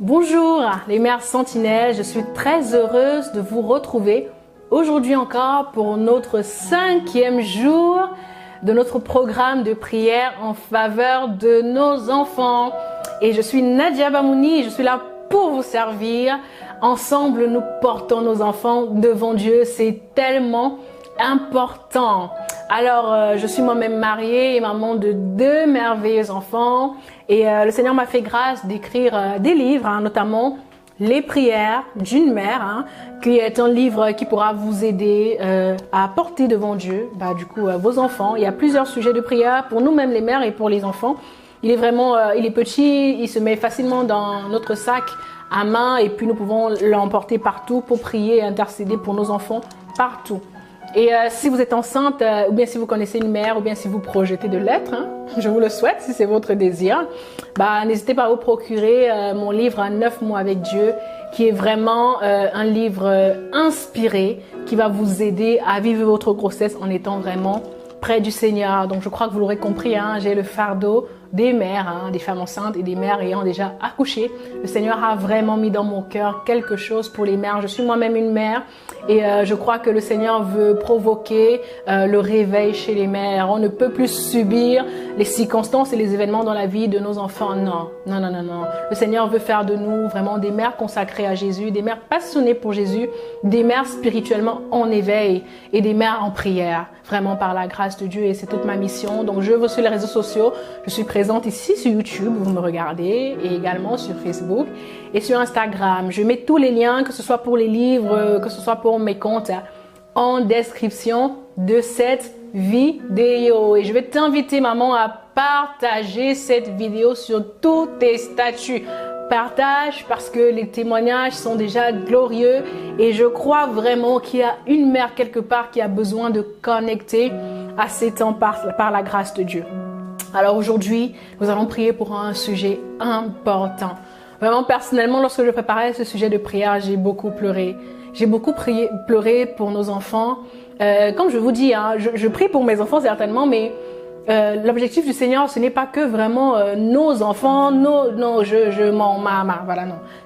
Bonjour les mères sentinelles, je suis très heureuse de vous retrouver aujourd'hui encore pour notre 5e jour de notre programme de prière en faveur de nos enfants. Et je suis Nadia Bamouni et je suis là pour vous servir. Ensemble, nous portons nos enfants devant Dieu, c'est tellement important. Alors, je suis moi-même mariée et maman de 2 merveilleux enfants. Et le Seigneur m'a fait grâce d'écrire des livres, notamment Les prières d'une mère, qui est un livre qui pourra vous aider à porter devant Dieu, vos enfants. Il y a plusieurs sujets de prière pour nous-mêmes les mères et pour les enfants. Il est vraiment, il est petit, il se met facilement dans notre sac à main et puis nous pouvons l'emporter partout pour prier et intercéder pour nos enfants partout. Et si vous êtes enceinte, ou bien si vous connaissez une mère, ou bien si vous projetez de l'être, je vous le souhaite si c'est votre désir, n'hésitez pas à vous procurer mon livre 9 mois avec Dieu, qui est vraiment un livre inspiré, qui va vous aider à vivre votre grossesse en étant vraiment près du Seigneur. Donc je crois que vous l'aurez compris, j'ai le fardeau des mères, des femmes enceintes et des mères ayant déjà accouché. Le Seigneur a vraiment mis dans mon cœur quelque chose pour les mères. Je suis moi-même une mère et je crois que le Seigneur veut provoquer le réveil chez les mères. On ne peut plus subir les circonstances et les événements dans la vie de nos enfants. Non. Le Seigneur veut faire de nous vraiment des mères consacrées à Jésus, des mères passionnées pour Jésus, des mères spirituellement en éveil et des mères en prière, vraiment par la grâce de Dieu. Et c'est toute ma mission. Donc je vais sur les réseaux sociaux. Je suis présente ici sur YouTube, vous me regardez, et également sur Facebook et sur Instagram. Je mets tous les liens, que ce soit pour les livres, que ce soit pour mes comptes, en description de cette vidéo. Et je vais t'inviter, maman, à partager cette vidéo sur tous tes statuts. Partage parce que les témoignages sont déjà glorieux et je crois vraiment qu'il y a une mère quelque part qui a besoin de connecter à ces temps par la grâce de Dieu. Alors aujourd'hui, nous allons prier pour un sujet important. Vraiment, personnellement, lorsque je préparais ce sujet de prière, j'ai beaucoup pleuré. J'ai beaucoup pleuré pour nos enfants. Comme je vous dis, je prie pour mes enfants certainement, mais l'objectif du Seigneur, ce n'est pas que vraiment nos enfants, non.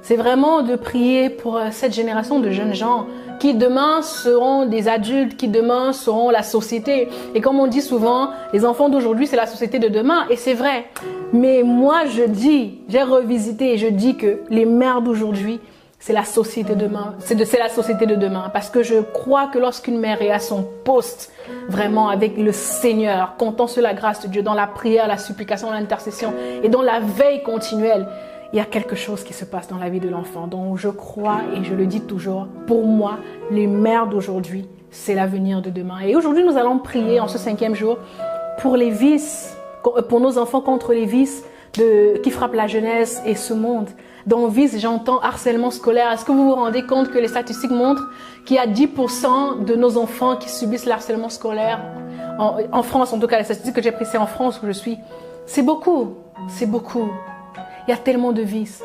C'est vraiment de prier pour cette génération de jeunes gens qui demain seront des adultes, qui demain seront la société. Et comme on dit souvent, les enfants d'aujourd'hui, c'est la société de demain. Et c'est vrai. Mais moi, j'ai revisité et je dis que les mères d'aujourd'hui, c'est la société de demain. C'est la société de demain. Parce que je crois que lorsqu'une mère est à son poste, vraiment avec le Seigneur, comptant sur la grâce de Dieu, dans la prière, la supplication, l'intercession et dans la veille continuelle, il y a quelque chose qui se passe dans la vie de l'enfant. Donc je crois et je le dis toujours, pour moi, les mères d'aujourd'hui, c'est l'avenir de demain. Et aujourd'hui, nous allons prier en ce 5e jour pour les vices, pour nos enfants contre les vices qui frappent la jeunesse et ce monde. Dans vice, j'entends harcèlement scolaire. Est-ce que vous vous rendez compte que les statistiques montrent qu'il y a 10% de nos enfants qui subissent le harcèlement scolaire en France, en tout cas, les statistiques que j'ai prises, c'est en France où je suis. C'est beaucoup. Il y a tellement de vices.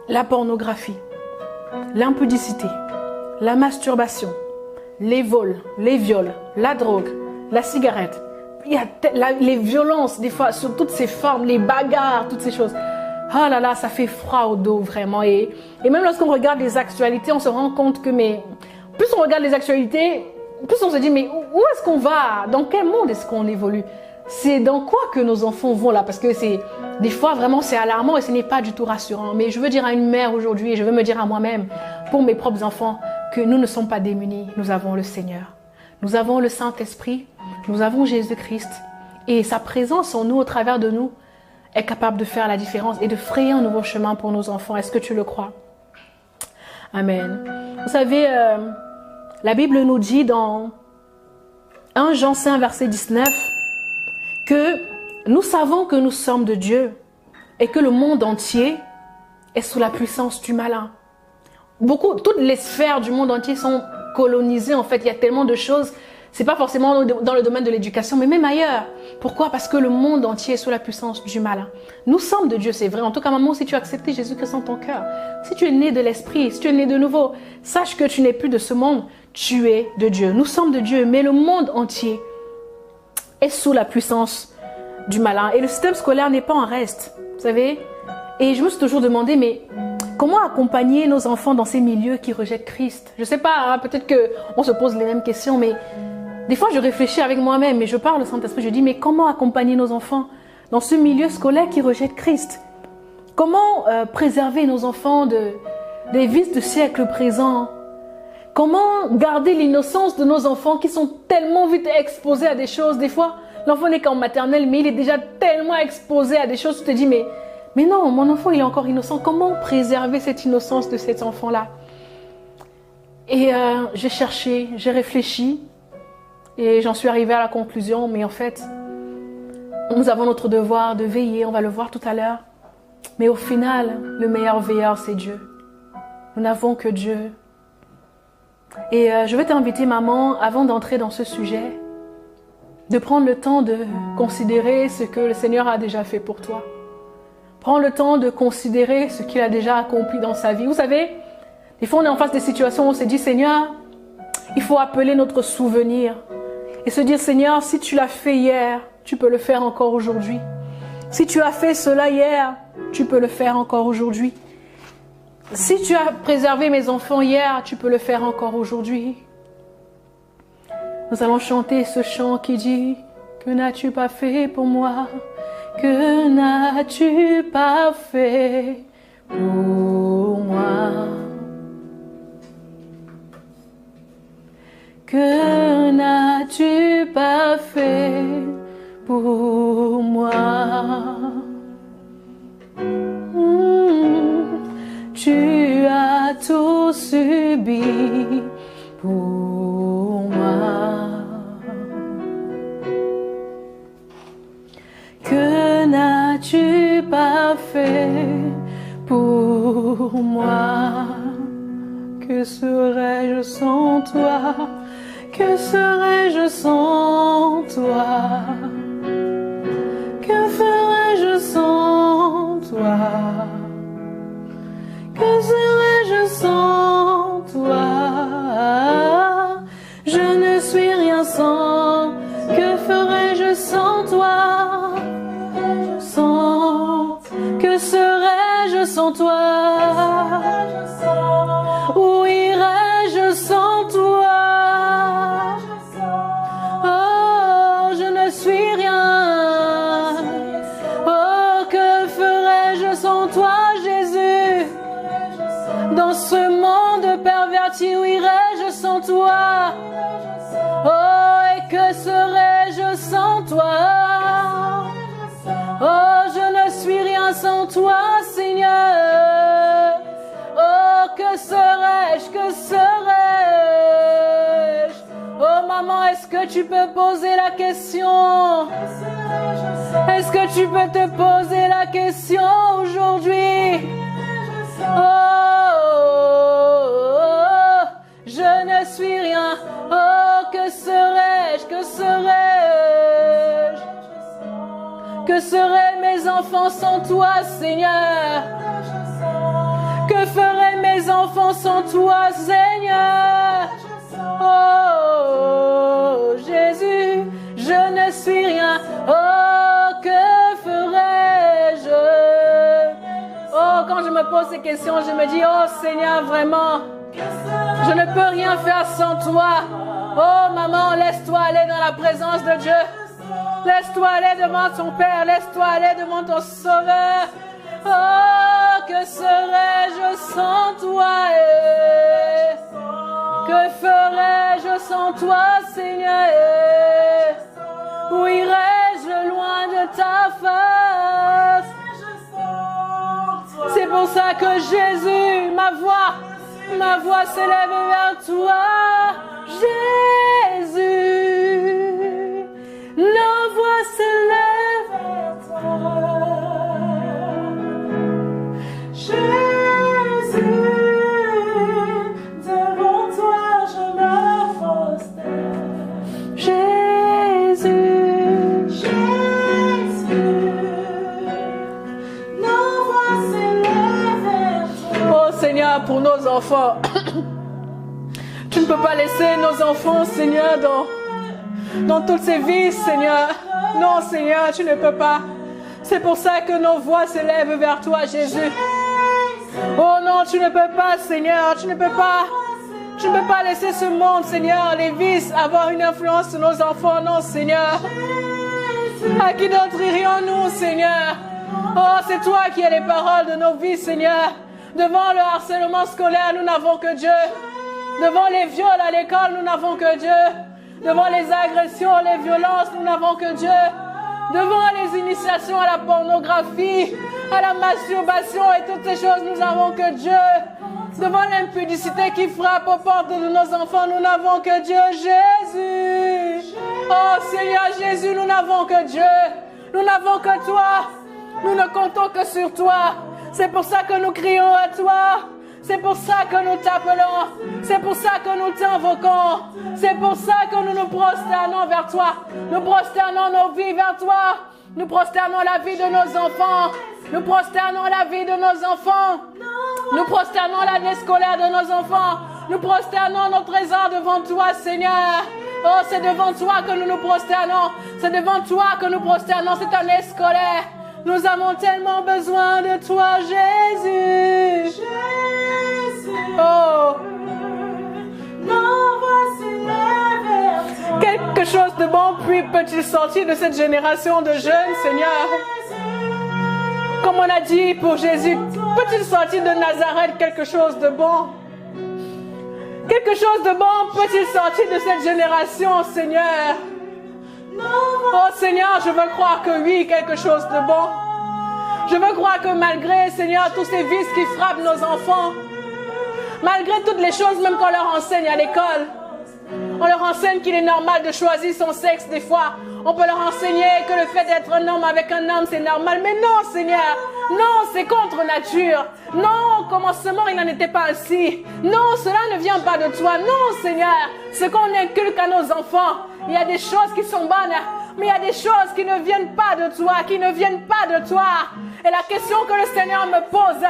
La pornographie, l'impudicité, la masturbation, les vols, les viols, la drogue, la cigarette. Il y a les violences, des fois, sur toutes ces formes, les bagarres, toutes ces choses. Oh là là, ça fait froid au dos, vraiment. Et même lorsqu'on regarde les actualités, on se rend compte que, plus on regarde les actualités, plus on se dit, mais où est-ce qu'on va? Dans quel monde est-ce qu'on évolue? C'est dans quoi que nos enfants vont là? Parce que des fois, vraiment, c'est alarmant et ce n'est pas du tout rassurant. Mais je veux dire à une mère aujourd'hui, et je veux me dire à moi-même, pour mes propres enfants, que nous ne sommes pas démunis. Nous avons le Seigneur. Nous avons le Saint-Esprit. Nous avons Jésus-Christ. Et sa présence en nous, au travers de nous, est capable de faire la différence et de frayer un nouveau chemin pour nos enfants. Est-ce que tu le crois? Amen. Vous savez, la Bible nous dit dans 1 Jean 5, verset 19, que nous savons que nous sommes de Dieu et que le monde entier est sous la puissance du malin. Toutes les sphères du monde entier sont colonisées. En fait, il y a tellement de choses. C'est pas forcément dans le domaine de l'éducation, mais même ailleurs. Pourquoi? Parce que le monde entier est sous la puissance du malin. Nous sommes de Dieu, c'est vrai. En tout cas, maman, si tu as accepté Jésus-Christ en ton cœur, si tu es né de l'Esprit, si tu es né de nouveau, sache que tu n'es plus de ce monde, tu es de Dieu. Nous sommes de Dieu, mais le monde entier est sous la puissance du malin. Et le système scolaire n'est pas en reste, vous savez. Et je me suis toujours demandé, mais Comment accompagner nos enfants dans ces milieux qui rejettent Christ? Je ne sais pas, hein, peut-être qu'on se pose les mêmes questions, mais des fois je réfléchis avec moi-même et je parle au Saint-Esprit, je dis, mais comment accompagner nos enfants dans ce milieu scolaire qui rejette Christ? Comment préserver nos enfants des vices du siècle présent? Comment garder l'innocence de nos enfants qui sont tellement vite exposés à des choses? Des fois, l'enfant n'est qu'en maternelle, mais il est déjà tellement exposé à des choses, tu te dis, mais non, mon enfant il est encore innocent. Comment préserver cette innocence de cet enfant-là? Et j'ai cherché, j'ai réfléchi et j'en suis arrivée à la conclusion, mais en fait, nous avons notre devoir de veiller, on va le voir tout à l'heure. Mais au final, le meilleur veilleur, c'est Dieu. Nous n'avons que Dieu. Et je vais t'inviter, maman, avant d'entrer dans ce sujet, de prendre le temps de considérer ce que le Seigneur a déjà fait pour toi. Prends le temps de considérer ce qu'il a déjà accompli dans sa vie. Vous savez, des fois on est en face des situations où on se dit, Seigneur, il faut appeler notre souvenir et se dire, Seigneur, si tu l'as fait hier, tu peux le faire encore aujourd'hui. Si tu as fait cela hier, tu peux le faire encore aujourd'hui. Si tu as préservé mes enfants hier, tu peux le faire encore aujourd'hui. Nous allons chanter ce chant qui dit, que n'as-tu pas fait pour moi? Que n'as-tu pas fait pour moi? Que n'as-tu pas fait pour moi? Tu as tout subi pour moi. Que n'as-tu pas fait pour moi? Que serais-je sans toi? Que serais-je sans toi? Que ferais-je sans toi? Que serais-je sans toi? Je ne suis rien sans. Que ferais-je sans toi? Que serais-je sans toi? Où irais-je sans toi? Oh, je ne suis rien. Oh, que ferais-je sans toi, Jésus? Dans ce monde perverti, où irais-je sans toi? Oh, et que serais-je sans toi? Oh, je ne suis rien sans toi, Seigneur. Oh, que serais-je, que serais-je? Oh, maman, est-ce que tu peux poser la question? Est-ce que tu peux te poser la question aujourd'hui? Oh, je ne suis rien. Oh, que serais-je, que serais-je? Que seraient mes enfants sans toi, Seigneur? Que feraient mes enfants sans toi, Seigneur? Oh, Jésus, je ne suis rien. Oh, que ferais-je? Oh, quand je me pose ces questions, je me dis, oh Seigneur, vraiment, je ne peux rien faire sans toi. Oh, maman, laisse-toi aller dans la présence de Dieu. Laisse-toi aller devant ton Père. Laisse-toi aller devant ton Sauveur. Oh, que serais-je sans toi? Que ferais-je sans toi, Seigneur? Où irais-je loin de ta face? C'est pour ça que Jésus, ma voix s'élève vers toi. Jésus, nos voix s'élèvent vers toi. Jésus, devant toi je me prosterne. Jésus, nos voix s'élèvent vers toi. Oh Seigneur, pour nos enfants, tu ne peux pas laisser nos enfants, Seigneur, dans toutes ces vies, Seigneur. Non, Seigneur, tu ne peux pas. C'est pour ça que nos voix s'élèvent vers toi, Jésus. Oh non, tu ne peux pas, Seigneur, tu ne peux pas laisser ce monde, Seigneur, les vices, avoir une influence sur nos enfants. Non, Seigneur. À qui d'autre irions-nous, Seigneur? Oh, c'est toi qui as les paroles de nos vies, Seigneur. Devant le harcèlement scolaire, nous n'avons que Dieu. Devant les viols à l'école, nous n'avons que Dieu. Devant les agressions, les violences, nous n'avons que Dieu. Devant les initiations à la pornographie, à la masturbation et toutes ces choses, nous n'avons que Dieu. Devant l'impudicité qui frappe aux portes de nos enfants, nous n'avons que Dieu, Jésus. Oh Seigneur Jésus, nous n'avons que Dieu. Nous n'avons que toi. Nous ne comptons que sur toi. C'est pour ça que nous crions à toi. C'est pour ça que nous t'appelons. C'est pour ça que nous t'invoquons. C'est pour ça que nous nous prosternons vers toi. Nous prosternons nos vies vers toi. Nous prosternons la vie de nos enfants. Nous prosternons la vie de nos enfants. Nous prosternons l'année scolaire de nos enfants. Nous prosternons nos trésors devant toi, Seigneur. Oh, c'est devant toi que nous nous prosternons. C'est devant toi que nous prosternons cette année scolaire. Nous avons tellement besoin de toi, Jésus. Oh. Quelque chose de bon peut-il sortir de cette génération de jeunes, Seigneur? Comme on a dit pour Jésus, peut-il sortir de Nazareth quelque chose de bon? Quelque chose de bon peut-il sortir de cette génération, Seigneur? Oh Seigneur, je veux croire que oui, quelque chose de bon. Je veux croire que malgré, Seigneur, tous ces vices qui frappent nos enfants, malgré toutes les choses même qu'on leur enseigne à l'école, on leur enseigne qu'il est normal de choisir son sexe des fois. On peut leur enseigner que le fait d'être un homme avec un homme, c'est normal. Mais non, Seigneur. Non, c'est contre nature. Non, au commencement, il n'en était pas ainsi. Non, cela ne vient pas de toi. Non, Seigneur. Ce qu'on inculque à nos enfants, il y a des choses qui sont bonnes, mais il y a des choses qui ne viennent pas de toi, qui ne viennent pas de toi. Et la question que le Seigneur me pose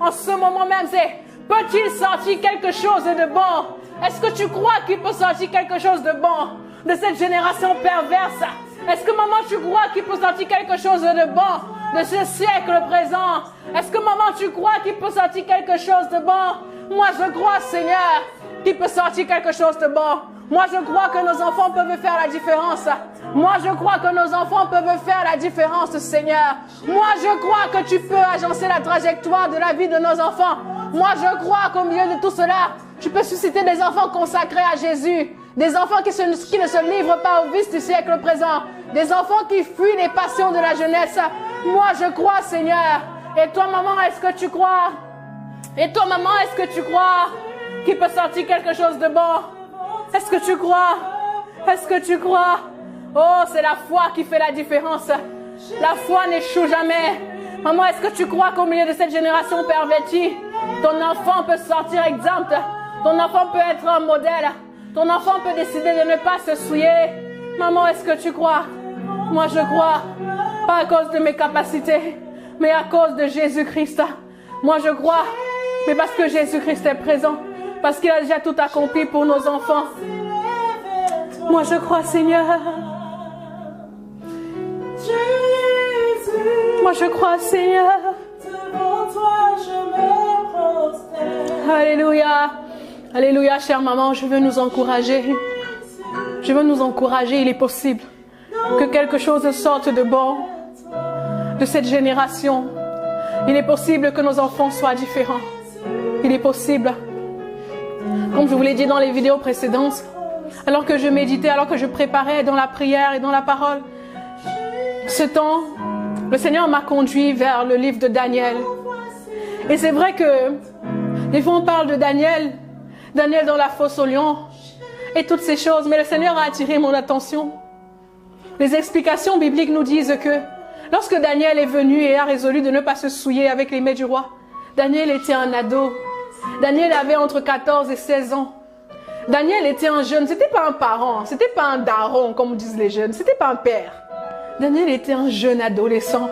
en ce moment même, c'est: peut-il sortir quelque chose de bon? Est-ce que tu crois qu'il peut sortir quelque chose de bon de cette génération perverse? Est-ce que maman, tu crois qu'il peut sortir quelque chose de bon de ce siècle présent? Est-ce que maman, tu crois qu'il peut sortir quelque chose de bon? Moi, je crois, Seigneur, qu'il peut sortir quelque chose de bon. Moi, je crois que nos enfants peuvent faire la différence. Moi, je crois que nos enfants peuvent faire la différence, Seigneur. Moi, je crois que tu peux agencer la trajectoire de la vie de nos enfants. Moi, je crois qu'au milieu de tout cela, tu peux susciter des enfants consacrés à Jésus. Des enfants qui ne se livrent pas aux vices du siècle présent. Des enfants qui fuient les passions de la jeunesse. Moi, je crois, Seigneur. Et toi, maman, est-ce que tu crois? Et toi, maman, est-ce que tu crois qu'il peut sortir quelque chose de bon? Est-ce que tu crois? Est-ce que tu crois? Oh, c'est la foi qui fait la différence. La foi n'échoue jamais. Maman, est-ce que tu crois qu'au milieu de cette génération pervertie, ton enfant peut sortir exempt? Ton enfant peut être un modèle. Ton enfant peut décider de ne pas se souiller. Maman, est-ce que tu crois? Moi, je crois. Pas à cause de mes capacités, mais à cause de Jésus-Christ. Moi, je crois. Mais parce que Jésus-Christ est présent. Parce qu'il a déjà tout accompli pour nos enfants. Moi, je crois, Seigneur. Moi, je crois, Seigneur. Devant toi, je me prosterne. Alléluia. Alléluia, chère maman, je veux nous encourager. Je veux nous encourager, il est possible que quelque chose sorte de bon de cette génération. Il est possible que nos enfants soient différents. Il est possible. Comme je vous l'ai dit dans les vidéos précédentes, alors que je méditais, alors que je préparais dans la prière et dans la parole, ce temps, le Seigneur m'a conduit vers le livre de Daniel. Et c'est vrai que des fois on parle de Daniel dans la fosse aux lions et toutes ces choses, mais le Seigneur a attiré mon attention. Les explications bibliques nous disent que lorsque Daniel est venu et a résolu de ne pas se souiller avec les mets du roi, Daniel était un ado. Daniel avait entre 14 et 16 ans. Daniel était un jeune, c'était pas un parent, c'était pas un daron comme disent les jeunes, c'était pas un père. Daniel était un jeune adolescent.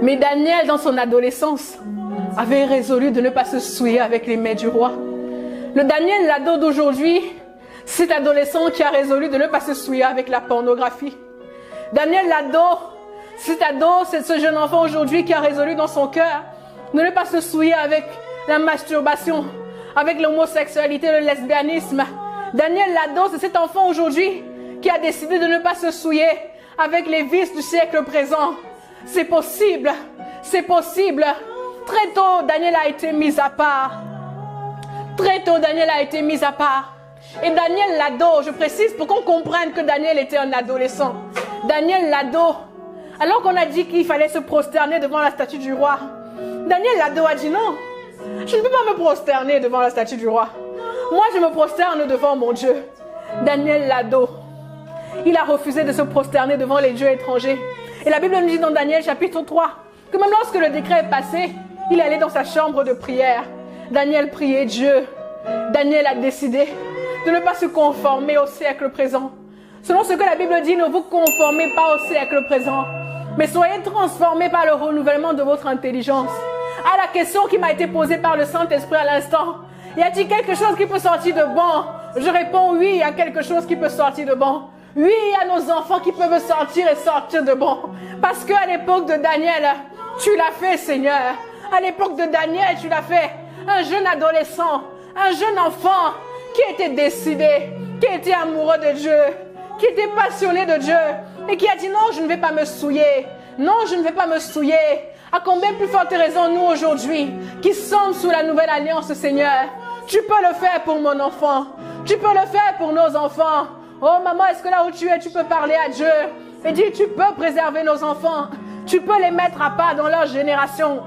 Mais Daniel, dans son adolescence, avait résolu de ne pas se souiller avec les mets du roi. Le Daniel, l'ado d'aujourd'hui, cet adolescent qui a résolu de ne pas se souiller avec la pornographie. Daniel, l'ado, c'est ce jeune enfant aujourd'hui qui a résolu dans son cœur de ne pas se souiller avec la masturbation, avec l'homosexualité, le lesbianisme. Daniel Lado, c'est cet enfant aujourd'hui qui a décidé de ne pas se souiller avec les vices du siècle présent. C'est possible, c'est possible. Très tôt, Daniel a été mis à part. Très tôt, Daniel a été mis à part. Et Daniel Lado, je précise pour qu'on comprenne que Daniel était un adolescent. Daniel Lado, alors qu'on a dit qu'il fallait se prosterner devant la statue du roi, Daniel Lado a dit non, je ne peux pas me prosterner devant la statue du roi. Moi, je me prosterne devant mon Dieu. Daniel Lado, il a refusé de se prosterner devant les dieux étrangers. Et la Bible nous dit dans Daniel chapitre 3 que même lorsque le décret est passé, il allait dans sa chambre de prière. Daniel priait Dieu. Daniel a décidé de ne pas se conformer au siècle présent. Selon ce que la Bible dit, ne vous conformez pas au siècle présent, mais soyez transformés par le renouvellement de votre intelligence. À la question qui m'a été posée par le Saint-Esprit à l'instant, y a-t-il quelque chose qui peut sortir de bon? Je réponds oui, il y a quelque chose qui peut sortir de bon. Oui, il y a nos enfants qui peuvent sortir et sortir de bon. Parce qu'à l'époque de Daniel, tu l'as fait, Seigneur. À l'époque de Daniel, tu l'as fait. Un jeune adolescent, un jeune enfant qui était décidé, qui était amoureux de Dieu, qui était passionné de Dieu et qui a dit non, je ne vais pas me souiller. Non, je ne vais pas me souiller. À combien plus forte raison nous aujourd'hui qui sommes sous la nouvelle alliance, Seigneur, tu peux le faire pour mon enfant. Tu peux le faire pour nos enfants. Oh maman, est-ce que là où tu es, tu peux parler à Dieu et dire tu peux préserver nos enfants. Tu peux les mettre à part dans leur génération.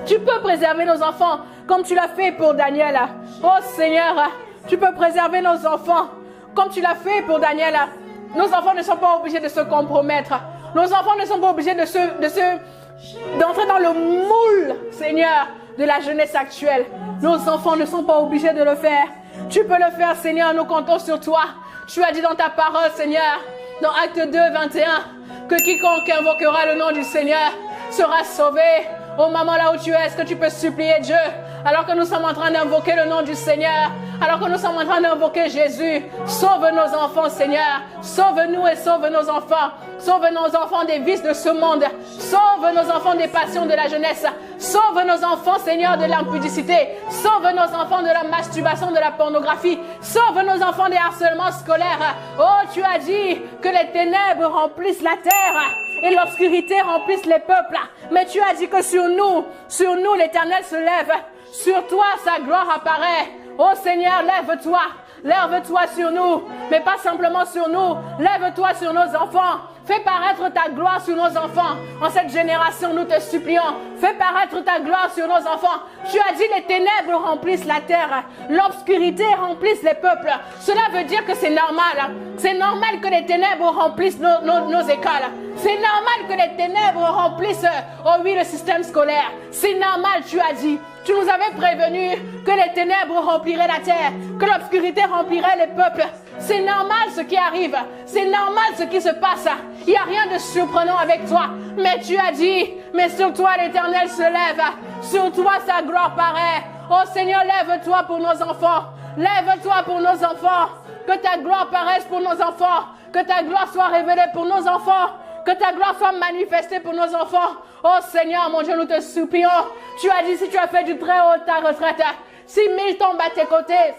Tu peux préserver nos enfants comme tu l'as fait pour Daniel. Oh Seigneur, tu peux préserver nos enfants comme tu l'as fait pour Daniel. Nos enfants ne sont pas obligés de se compromettre. Nos enfants ne sont pas obligés d'entrer dans le moule, Seigneur, de la jeunesse actuelle. Nos enfants ne sont pas obligés de le faire. Tu peux le faire, Seigneur, nous comptons sur toi. Tu as dit dans ta parole, Seigneur, dans Acte 2, 21, que quiconque invoquera le nom du Seigneur sera sauvé. Oh maman, là où tu es, est-ce que tu peux supplier Dieu alors que nous sommes en train d'invoquer le nom du Seigneur, alors que nous sommes en train d'invoquer Jésus? Sauve nos enfants, Seigneur. Sauve-nous et sauve nos enfants. Sauve nos enfants des vices de ce monde. Sauve nos enfants des passions de la jeunesse. Sauve nos enfants, Seigneur, de l'impudicité. Sauve nos enfants de la masturbation, de la pornographie. Sauve nos enfants des harcèlements scolaires. Oh, tu as dit que les ténèbres remplissent la terre et l'obscurité remplisse les peuples. Mais tu as dit que sur nous, l'Éternel se lève. Sur toi, sa gloire apparaît. Oh Seigneur, lève-toi. Lève-toi sur nous. Mais pas simplement sur nous. Lève-toi sur nos enfants. Fais paraître ta gloire sur nos enfants. En cette génération, nous te supplions. Fais paraître ta gloire sur nos enfants. Tu as dit les ténèbres remplissent la terre. L'obscurité remplisse les peuples. Cela veut dire que c'est normal. C'est normal que les ténèbres remplissent nos écoles. C'est normal que les ténèbres remplissent, oh oui, le système scolaire. C'est normal, tu as dit. Tu nous avais prévenu que les ténèbres rempliraient la terre, que l'obscurité remplirait les peuples. C'est normal ce qui arrive. C'est normal ce qui se passe. Il n'y a rien de surprenant avec toi. Mais tu as dit, mais sur toi l'Éternel se lève. Sur toi sa gloire paraît. Oh Seigneur, lève-toi pour nos enfants. Lève-toi pour nos enfants. Que ta gloire paraisse pour nos enfants. Que ta gloire soit révélée pour nos enfants. Que ta gloire soit manifestée pour nos enfants. Oh Seigneur, mon Dieu, nous te supplions. Tu as dit, si tu as fait du très haut ta retraite, si 1000 tombent à tes côtés,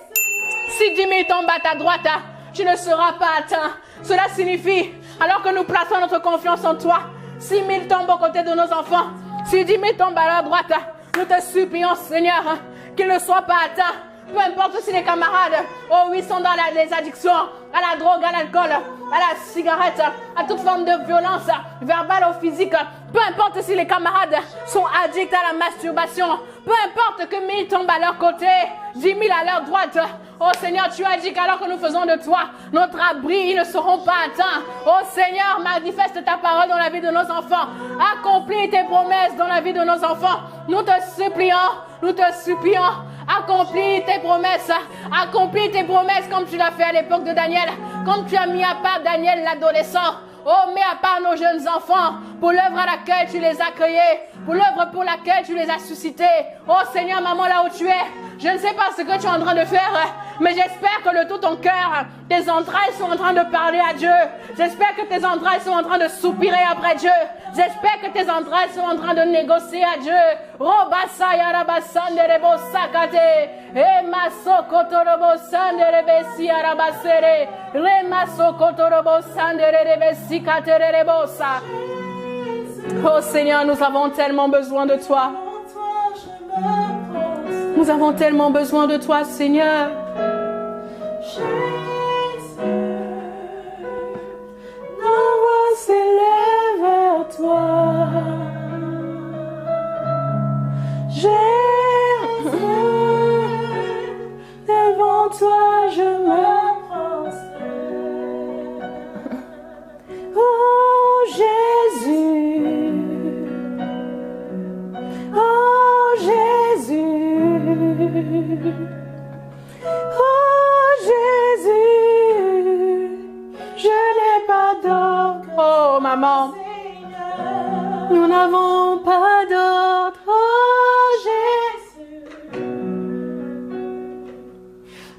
si 10 000 tombent à ta droite, tu ne seras pas atteint. Cela signifie, alors que nous plaçons notre confiance en toi, si 1000 tombent aux côtés de nos enfants, si 10 000 tombent à leur droite, nous te supplions, Seigneur, qu'ils ne soient pas atteints. Peu importe si les camarades, oh oui, sont dans les addictions, à la drogue, à l'alcool, à la cigarette, à toute forme de violence, verbale ou physique. Peu importe si les camarades sont addicts à la masturbation. Peu importe que 1000 tombent à leur côté, 10 000 à leur droite. Oh Seigneur, tu as dit qu'alors que nous faisons de toi notre abri, ils ne seront pas atteints. Oh Seigneur, manifeste ta parole dans la vie de nos enfants. Accomplis tes promesses dans la vie de nos enfants. Nous te supplions. Accomplis tes promesses. Accomplis tes promesses comme tu l'as fait à l'époque de Daniel. Comme tu as mis à part Daniel l'adolescent. Oh, mets à part nos jeunes enfants pour l'œuvre à laquelle tu les as créés. pour l'œuvre pour laquelle tu les as suscités. Oh Seigneur, maman, là où tu es, je ne sais pas ce que tu es en train de faire, mais j'espère que de tout ton cœur, tes entrailles sont en train de parler à Dieu. J'espère que tes entrailles sont en train de soupirer après Dieu. J'espère que tes entrailles sont en train de négocier à Dieu. Robasaya rabasande rebosakate. Emaso kotorobosande rebesi arabasere. Remaso kotorobosande rebesi katere rebosa. Oh Seigneur, nous avons tellement besoin de toi. Nous avons tellement besoin de toi, Seigneur. Jésus, nos voix s'élèvent vers toi. Jésus, devant toi je me prosterne. Oh Jésus, oh Jésus. Oh Jésus, je n'ai pas d'ordre. Oh maman, nous n'avons pas d'ordre. Oh Jésus,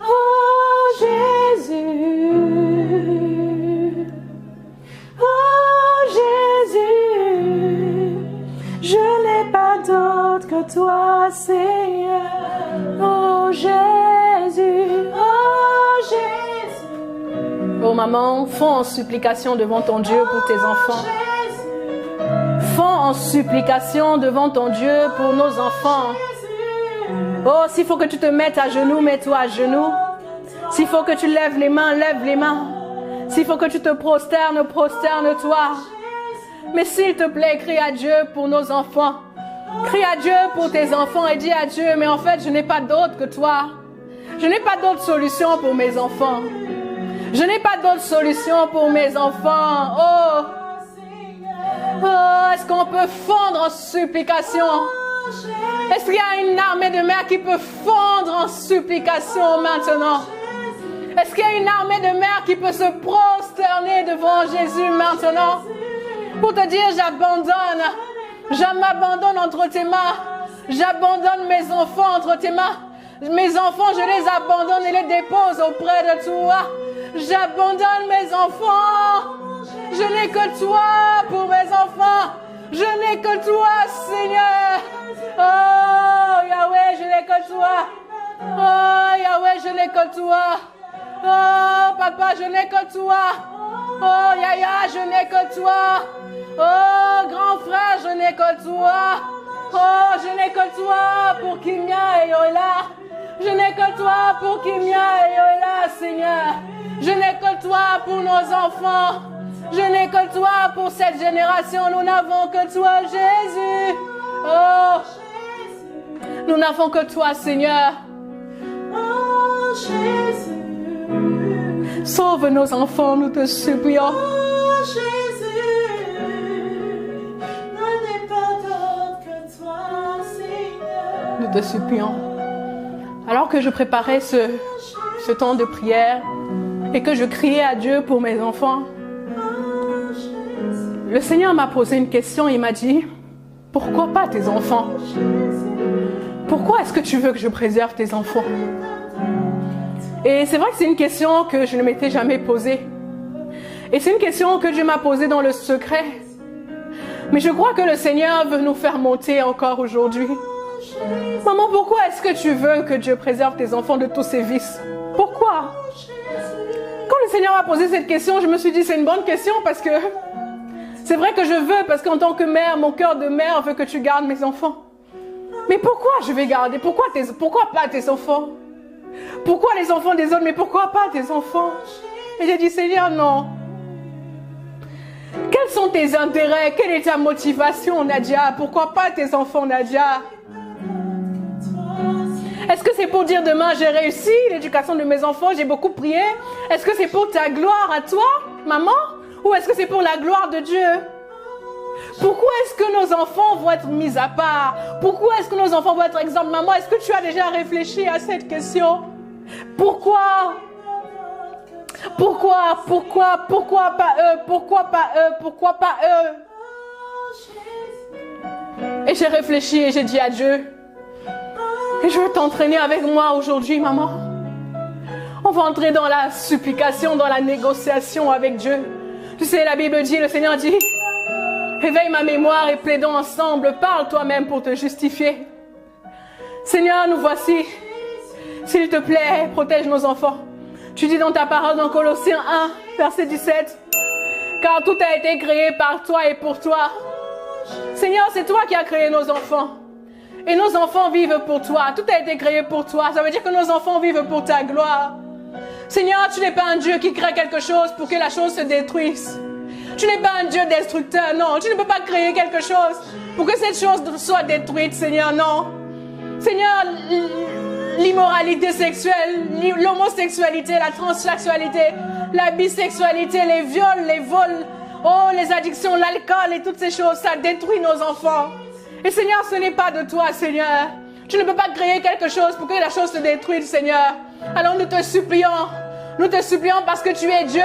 oh Jésus, oh Jésus, je n'ai pas d'autre que toi, Seigneur. Oh Jésus, oh Jésus. Oh maman, fonds en supplication devant ton Dieu pour tes enfants. Fonds en supplication devant ton Dieu pour nos enfants. Oh, s'il faut que tu te mettes à genoux, mets-toi à genoux. S'il faut que tu lèves les mains, lève les mains. S'il faut que tu te prosternes, prosterne-toi. Mais s'il te plaît, crie à Dieu pour nos enfants. Crie à Dieu pour tes enfants et dis à Dieu, mais en fait, je n'ai pas d'autre que toi. Je n'ai pas d'autre solution pour mes enfants. Je n'ai pas d'autre solution pour mes enfants. Oh, est-ce qu'on peut fondre en supplication? Est-ce qu'il y a une armée de mer qui peut fondre en supplication maintenant? Est-ce qu'il y a une armée de mer qui peut se prosterner devant Jésus maintenant? Pour te dire, j'abandonne. Je m'abandonne entre tes mains. J'abandonne mes enfants entre tes mains. Mes enfants, je les abandonne et les dépose auprès de toi. J'abandonne mes enfants. Je n'ai que toi pour mes enfants. Je n'ai que toi, Seigneur. Oh, Yahweh, je n'ai que toi. Oh, Yahweh, je n'ai que toi. Oh, Papa, je n'ai que toi. Oh, Yaya, je n'ai que toi. Oh, grand frère, je n'ai que toi. Oh, je n'ai que toi pour Kimia et Yola. Je n'ai que toi pour Kimia et Yola, Seigneur. Je n'ai que toi pour nos enfants. Je n'ai que toi pour cette génération. Nous n'avons que toi, Jésus. Oh, nous n'avons que toi, Seigneur. Oh, Jésus. Sauve nos enfants, nous te supplions. Oh, Jésus. N'en est pas d'autre que toi, Seigneur. Nous te supplions. Alors que je préparais ce temps de prière et que je criais à Dieu pour mes enfants, le Seigneur m'a posé une question. Il m'a dit, pourquoi pas tes enfants? Pourquoi est-ce que tu veux que je préserve tes enfants? Et c'est vrai que c'est une question que je ne m'étais jamais posée. Et c'est une question que Dieu m'a posée dans le secret. Mais je crois que le Seigneur veut nous faire monter encore aujourd'hui. Maman, pourquoi est-ce que tu veux que Dieu préserve tes enfants de tous ces vices? Pourquoi? Quand le Seigneur m'a posé cette question, je me suis dit, c'est une bonne question parce que c'est vrai que je veux, parce qu'en tant que mère, mon cœur de mère veut que tu gardes mes enfants. Mais pourquoi je vais garder? Pourquoi pas tes enfants? Pourquoi les enfants des autres? Mais pourquoi pas tes enfants? Et j'ai dit, Seigneur, non. Quels sont tes intérêts? Quelle est ta motivation, Nadia? Pourquoi pas tes enfants, Nadia? Est-ce que c'est pour dire demain j'ai réussi l'éducation de mes enfants, j'ai beaucoup prié? Est-ce que c'est pour ta gloire à toi, maman? Ou est-ce que c'est pour la gloire de Dieu? Pourquoi est-ce que nos enfants vont être mis à part? Pourquoi est-ce que nos enfants vont être exemples? Maman, est-ce que tu as déjà réfléchi à cette question? Pourquoi? Pourquoi pas eux? Pourquoi pas eux? Pourquoi pas eux? Et j'ai réfléchi et j'ai dit à Dieu, et je veux t'entraîner avec moi aujourd'hui, maman. On va entrer dans la supplication, dans la négociation avec Dieu. Tu sais, la Bible dit, le Seigneur dit, éveille ma mémoire et plaidons ensemble, parle toi-même pour te justifier. Seigneur, nous voici. S'il te plaît, protège nos enfants. Tu dis dans ta parole dans Colossiens 1, verset 17, car tout a été créé par toi et pour toi. Seigneur, c'est toi qui as créé nos enfants. Et nos enfants vivent pour toi. Tout a été créé pour toi. Ça veut dire que nos enfants vivent pour ta gloire. Seigneur, tu n'es pas un Dieu qui crée quelque chose pour que la chose se détruise. Tu n'es pas un Dieu destructeur, non. Tu ne peux pas créer quelque chose pour que cette chose soit détruite, Seigneur, non. Seigneur, l'immoralité sexuelle, l'homosexualité, la transsexualité, la bisexualité, les viols, les vols, oh, les addictions, l'alcool et toutes ces choses, ça détruit nos enfants. Et Seigneur, ce n'est pas de toi, Seigneur. Tu ne peux pas créer quelque chose pour que la chose se détruise, Seigneur. Alors nous te supplions parce que tu es Dieu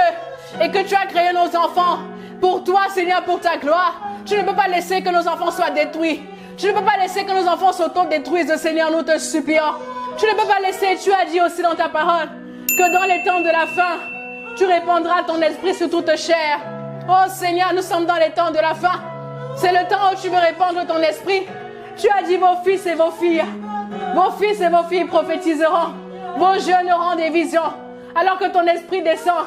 et que tu as créé nos enfants pour toi, Seigneur, pour ta gloire. Tu ne peux pas laisser que nos enfants soient détruits. Tu ne peux pas laisser que nos enfants s'auto-détruisent, Seigneur, nous te supplions. Tu ne peux pas laisser, tu as dit aussi dans ta parole, que dans les temps de la fin, tu répandras ton esprit sur toute chair. Oh Seigneur, nous sommes dans les temps de la fin. C'est le temps où tu veux répandre ton esprit. Tu as dit vos fils et vos filles prophétiseront. Vos jeunes auront des visions. Alors que ton esprit descend,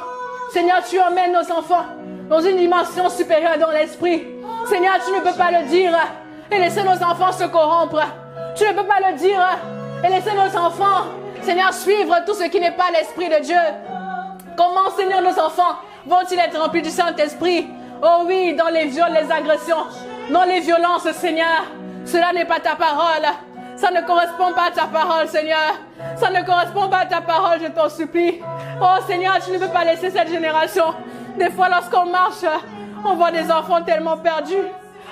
Seigneur, tu emmènes nos enfants dans une dimension supérieure dans l'esprit. Seigneur, tu ne peux pas le dire et laisser nos enfants se corrompre. Tu ne peux pas le dire et laisser nos enfants, Seigneur, suivre tout ce qui n'est pas l'esprit de Dieu. Comment, Seigneur, nos enfants vont-ils être remplis du Saint-Esprit? Oh oui, dans les viols, les agressions, dans les violences, Seigneur. Cela n'est pas ta parole. Ça ne correspond pas à ta parole, Seigneur. Ça ne correspond pas à ta parole, je t'en supplie. Oh Seigneur, tu ne peux pas laisser cette génération. Des fois, lorsqu'on marche, on voit des enfants tellement perdus.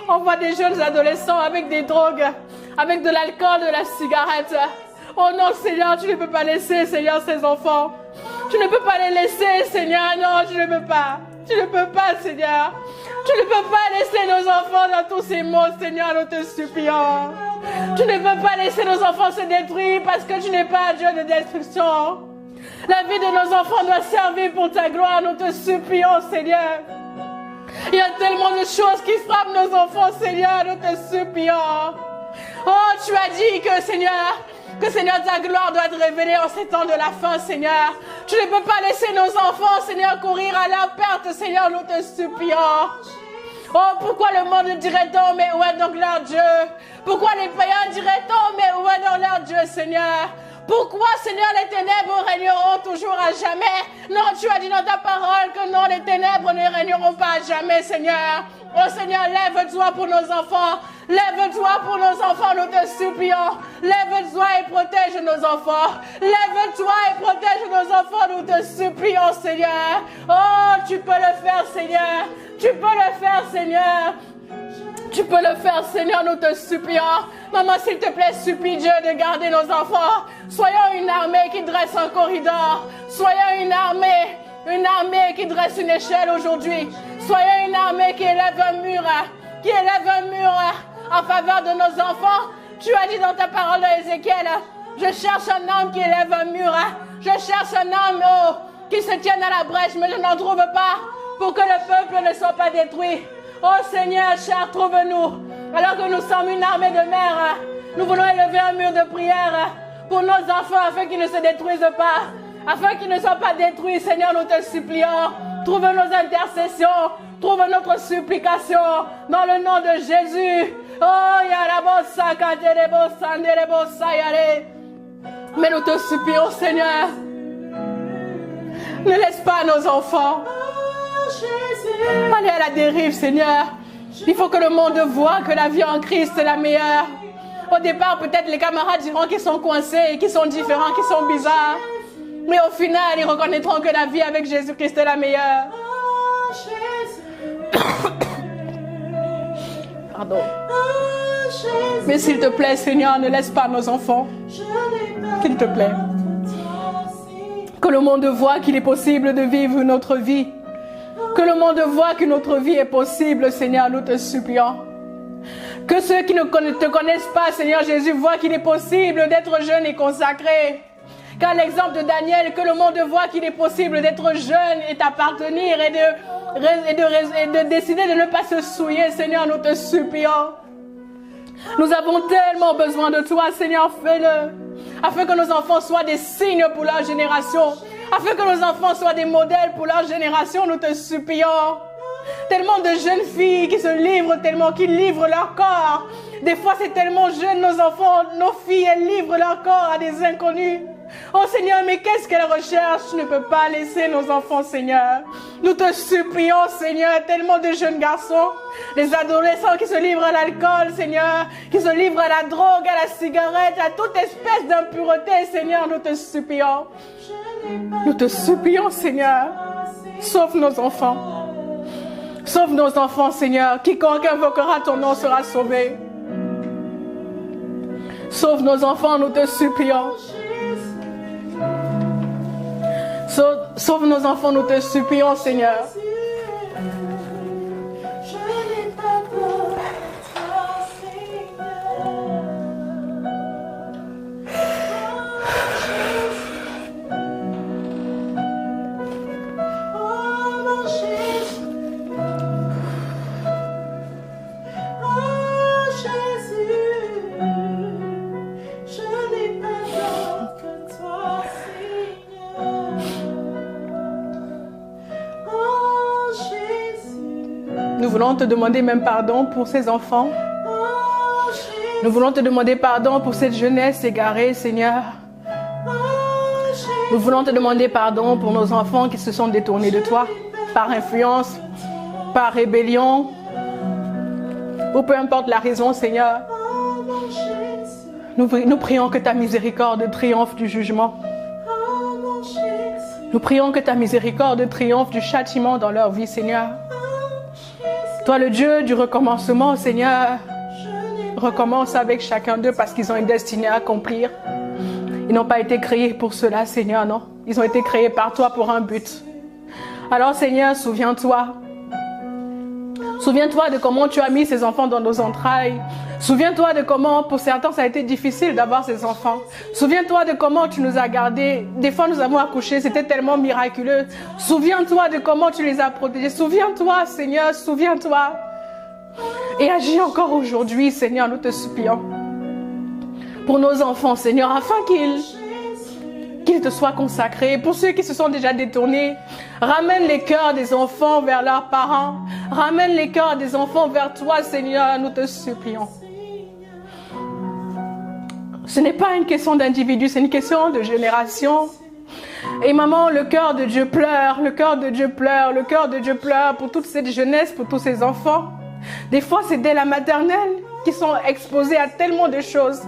On voit des jeunes adolescents avec des drogues, avec de l'alcool, de la cigarette. Oh non, Seigneur, tu ne peux pas laisser, Seigneur, ces enfants. Tu ne peux pas les laisser, Seigneur. Non, tu ne peux pas. Tu ne peux pas, Seigneur. Tu ne peux pas laisser nos enfants dans tous ces maux, Seigneur, nous te supplions. Tu ne peux pas laisser nos enfants se détruire parce que tu n'es pas un Dieu de destruction. La vie de nos enfants doit servir pour ta gloire, nous te supplions, Seigneur. Il y a tellement de choses qui frappent nos enfants, Seigneur, nous te supplions. Oh, tu as dit que, Seigneur, ta gloire doit être révélée en ces temps de la fin, Seigneur. Tu ne peux pas laisser nos enfants, Seigneur, courir à leur perte, Seigneur, nous te supplions. Oh, pourquoi le monde dirait-on, mais où est donc leur Dieu? Pourquoi les païens diraient-on, mais où est donc leur Dieu, Seigneur? Pourquoi, Seigneur, les ténèbres régneront toujours à jamais? Non, tu as dit dans ta parole que non, les ténèbres ne régneront pas à jamais, Seigneur. Oh Seigneur, lève-toi pour nos enfants. Lève-toi pour nos enfants, nous te supplions. Lève-toi et protège nos enfants. Lève-toi et protège nos enfants, nous te supplions, Seigneur. Oh, tu peux le faire, Seigneur. Tu peux le faire, Seigneur. Tu peux le faire, Seigneur, nous te supplions. Maman, s'il te plaît, supplie Dieu de garder nos enfants. Soyons une armée qui dresse un corridor. Soyons une armée qui dresse une échelle aujourd'hui. Soyons une armée qui élève un mur en faveur de nos enfants. Tu as dit dans ta parole de Ézéchiel, je cherche un homme qui élève un mur. Je cherche un homme qui se tienne à la brèche, mais je n'en trouve pas pour que le peuple ne soit pas détruit. Oh Seigneur, cher, trouve-nous. Alors que nous sommes une armée de mères, nous voulons élever un mur de prière pour nos enfants afin qu'ils ne se détruisent pas, afin qu'ils ne soient pas détruits. Seigneur, nous te supplions. Trouve nos intercessions, trouve notre supplication dans le nom de Jésus. Oh, yarabosa, katerebosa, nderebosa, yare. Mais nous te supplions, Seigneur. Ne laisse pas nos enfants aller à la dérive, Seigneur. Il faut que le monde voit que la vie en Christ est la meilleure. Au départ, peut-être les camarades diront qu'ils sont coincés, qu'ils sont différents, qu'ils sont bizarres. Mais au final, ils reconnaîtront que la vie avec Jésus-Christ est la meilleure. Pardon. Mais s'il te plaît, Seigneur, ne laisse pas nos enfants. S'il te plaît. Que le monde voit qu'il est possible de vivre notre vie. Que le monde voit que notre vie est possible, Seigneur, nous te supplions. Que ceux qui ne te connaissent pas, Seigneur Jésus, voient qu'il est possible d'être jeune et consacré. Qu'à l'exemple de Daniel, que le monde voit qu'il est possible d'être jeune et t'appartenir et de décider de ne pas se souiller. Seigneur, nous te supplions. Nous avons tellement besoin de toi, Seigneur, fais-le. Afin que nos enfants soient des signes pour leur génération. Afin que nos enfants soient des modèles pour leur génération, nous te supplions. Tellement de jeunes filles qui se livrent tellement, qui livrent leur corps. Des fois, c'est tellement jeune, nos enfants, nos filles, elles livrent leur corps à des inconnus. Oh Seigneur, mais qu'est-ce qu'elles recherchent? Je ne peux pas laisser nos enfants, Seigneur. Nous te supplions, Seigneur, tellement de jeunes garçons, des adolescents qui se livrent à l'alcool, Seigneur, qui se livrent à la drogue, à la cigarette, à toute espèce d'impureté, Seigneur, nous te supplions. Nous te supplions, Seigneur, sauve nos enfants. Sauve nos enfants, Seigneur. Quiconque invoquera ton nom sera sauvé. Sauve nos enfants, nous te supplions. Sauve nos enfants, nous te supplions, Seigneur. Nous voulons te demander même pardon pour ces enfants. Nous voulons te demander pardon pour cette jeunesse égarée, Seigneur. Nous voulons te demander pardon pour nos enfants qui se sont détournés de toi, par influence, par rébellion, ou peu importe la raison, Seigneur. Nous prions que ta miséricorde triomphe du jugement. Nous prions que ta miséricorde triomphe du châtiment dans leur vie, Seigneur. Toi, le Dieu du recommencement, Seigneur, recommence avec chacun d'eux parce qu'ils ont une destinée à accomplir. Ils n'ont pas été créés pour cela, Seigneur, non. Ils ont été créés par toi pour un but. Alors, Seigneur, souviens-toi. Souviens-toi de comment tu as mis ces enfants dans nos entrailles. Souviens-toi de comment, pour certains, ça a été difficile d'avoir ces enfants. Souviens-toi de comment tu nous as gardés. Des fois, nous avons accouché, c'était tellement miraculeux. Souviens-toi de comment tu les as protégés. Souviens-toi, Seigneur, souviens-toi. Et agis encore aujourd'hui, Seigneur, nous te supplions. Pour nos enfants, Seigneur, afin qu'ils te soient consacrés. Pour ceux qui se sont déjà détournés, ramène les cœurs des enfants vers leurs parents. Ramène les cœurs des enfants vers toi, Seigneur, nous te supplions. Ce n'est pas une question d'individu, c'est une question de génération. Et maman, le cœur de Dieu pleure, le cœur de Dieu pleure, le cœur de Dieu pleure pour toute cette jeunesse, pour tous ces enfants. Des fois, c'est dès la maternelle qu'ils sont exposés à tellement de choses.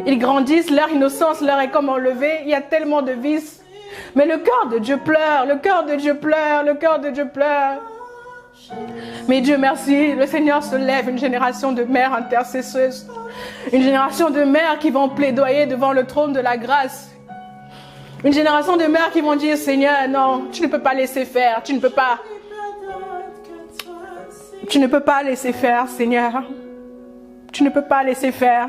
Ils grandissent, leur innocence leur est comme enlevée, il y a tellement de vices. Mais le cœur de Dieu pleure, le cœur de Dieu pleure, le cœur de Dieu pleure. Mais Dieu merci, le Seigneur se lève, une génération de mères intercesseuses. Une génération de mères qui vont plaidoyer devant le trône de la grâce. Une génération de mères qui vont dire, Seigneur, non, tu ne peux pas laisser faire, tu ne peux pas. Tu ne peux pas laisser faire, Seigneur. Tu ne peux pas laisser faire.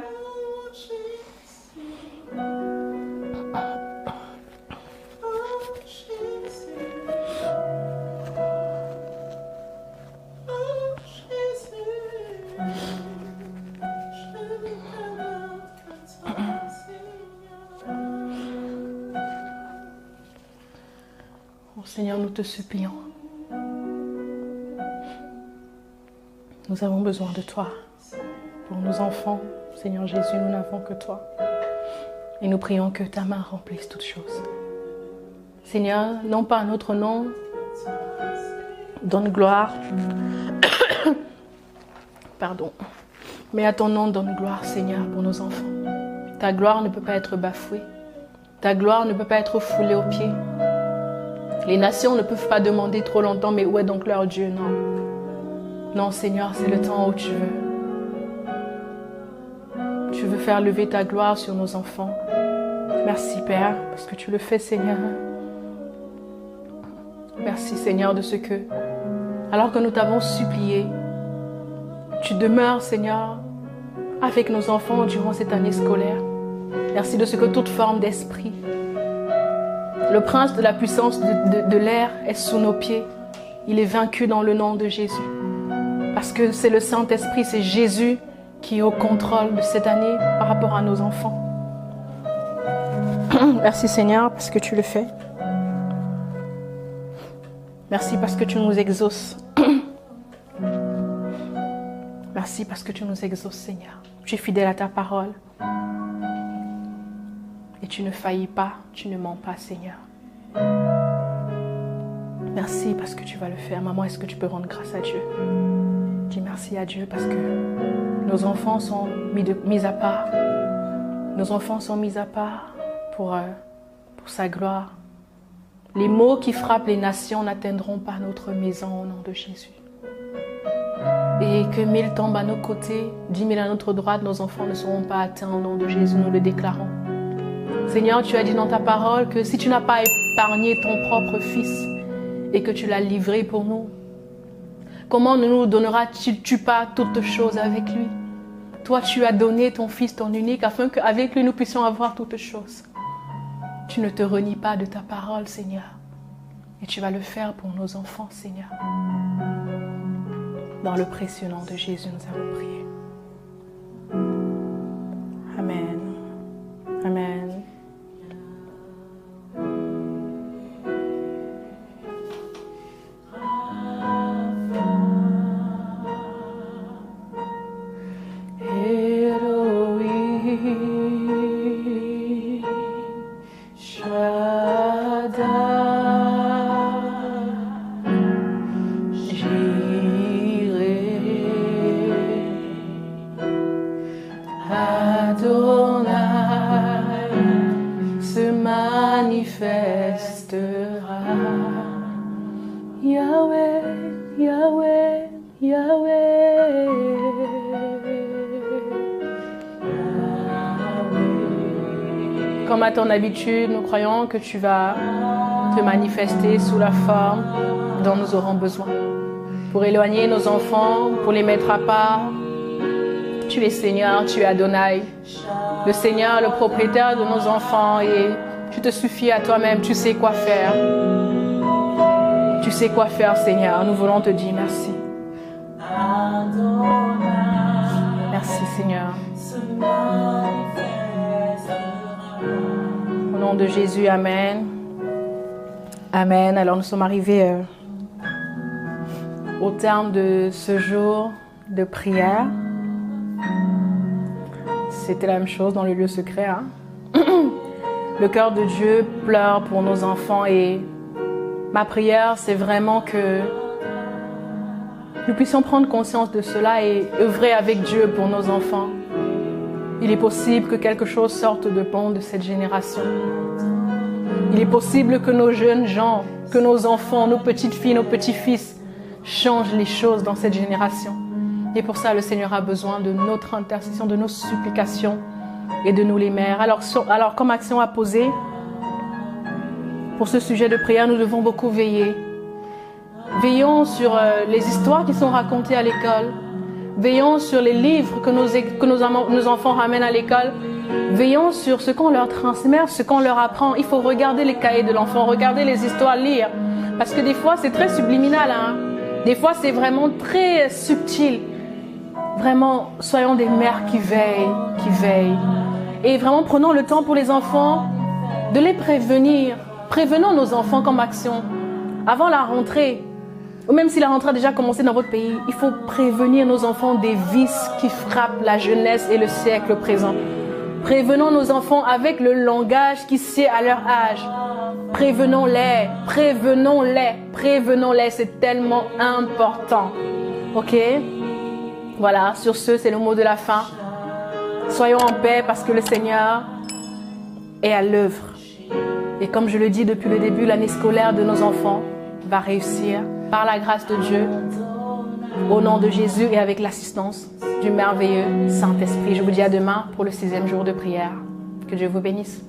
Oh Seigneur, nous te supplions. Nous avons besoin de toi. Pour nos enfants, Seigneur Jésus, nous n'avons que toi. Et nous prions que ta main remplisse toutes choses. Seigneur, non pas à notre nom, donne gloire. Pardon. Mais à ton nom, donne gloire, Seigneur, pour nos enfants. Ta gloire ne peut pas être bafouée. Ta gloire ne peut pas être foulée aux pieds. Les nations ne peuvent pas demander trop longtemps, mais où est donc leur Dieu? Non. Non, Seigneur, c'est le temps où tu veux. Tu veux faire lever ta gloire sur nos enfants. Merci, Père, parce que tu le fais, Seigneur. Merci, Seigneur, de ce que, alors que nous t'avons supplié, tu demeures, Seigneur, avec nos enfants durant cette année scolaire. Merci de ce que toute forme d'esprit, le prince de la puissance de l'air est sous nos pieds. Il est vaincu dans le nom de Jésus. Parce que c'est le Saint-Esprit, c'est Jésus qui est au contrôle de cette année par rapport à nos enfants. Merci Seigneur parce que tu le fais. Merci parce que tu nous exauces. Merci parce que tu nous exauces Seigneur. Tu es fidèle à ta parole. Et tu ne faillis pas, tu ne mens pas Seigneur. Merci parce que tu vas le faire. Maman, est-ce que tu peux rendre grâce à Dieu? Dis merci à Dieu parce que nos enfants sont mis à part. Nos enfants sont mis à part pour sa gloire. Les maux qui frappent les nations n'atteindront pas notre maison au nom de Jésus. Et que 1000 tombent à nos côtés, 10 000 à notre droite, nos enfants ne seront pas atteints au nom de Jésus, nous le déclarons. Seigneur, tu as dit dans ta parole que si tu n'as pas épargné ton propre fils et que tu l'as livré pour nous, comment ne nous donneras-tu pas toutes choses avec lui? Toi, tu as donné ton fils, ton unique, afin qu'avec lui nous puissions avoir toutes choses. Tu ne te renies pas de ta parole, Seigneur. Et tu vas le faire pour nos enfants, Seigneur. Dans le précieux nom de Jésus, nous avons prié. Amen. Amen. Comme à ton habitude, nous croyons que tu vas te manifester sous la forme dont nous aurons besoin. Pour éloigner nos enfants, pour les mettre à part, tu es Seigneur, tu es Adonai, le Seigneur, le propriétaire de nos enfants, et tu te suffis à toi-même, tu sais quoi faire. Tu sais quoi faire, Seigneur, nous voulons te dire merci. Merci, Seigneur. Au nom de Jésus, Amen. Amen. Alors nous sommes arrivés au terme de ce jour de prière. C'était la même chose dans le lieu secret. Hein? Le cœur de Dieu pleure pour nos enfants et ma prière, c'est vraiment que nous puissions prendre conscience de cela et œuvrer avec Dieu pour nos enfants. Il est possible que quelque chose sorte de bon de cette génération. Il est possible que nos jeunes gens, que nos enfants, nos petites filles, nos petits-fils changent les choses dans cette génération. Et pour ça, le Seigneur a besoin de notre intercession, de nos supplications et de nous les mères. Alors comme action à poser, pour ce sujet de prière, nous devons beaucoup veiller. Veillons sur les histoires qui sont racontées à l'école. Veillons sur les livres que nos enfants ramènent à l'école. Veillons sur ce qu'on leur transmet, ce qu'on leur apprend. Il faut regarder les cahiers de l'enfant, regarder les histoires, lire. Parce que des fois, c'est très subliminal. Hein? Des fois, c'est vraiment très subtil. Vraiment, soyons des mères qui veillent. Et vraiment, prenons le temps pour les enfants de les prévenir. Prévenons nos enfants comme action. Avant la rentrée, ou même si la rentrée a déjà commencé dans votre pays, il faut prévenir nos enfants des vices qui frappent la jeunesse et le siècle présent. Prévenons nos enfants avec le langage qui sied à leur âge. Prévenons-les, c'est tellement important. Ok? Voilà, sur ce, c'est le mot de la fin. Soyons en paix parce que le Seigneur est à l'œuvre. Et comme je le dis depuis le début, l'année scolaire de nos enfants va réussir par la grâce de Dieu, au nom de Jésus et avec l'assistance du merveilleux Saint-Esprit. Je vous dis à demain pour le 6e jour de prière. Que Dieu vous bénisse.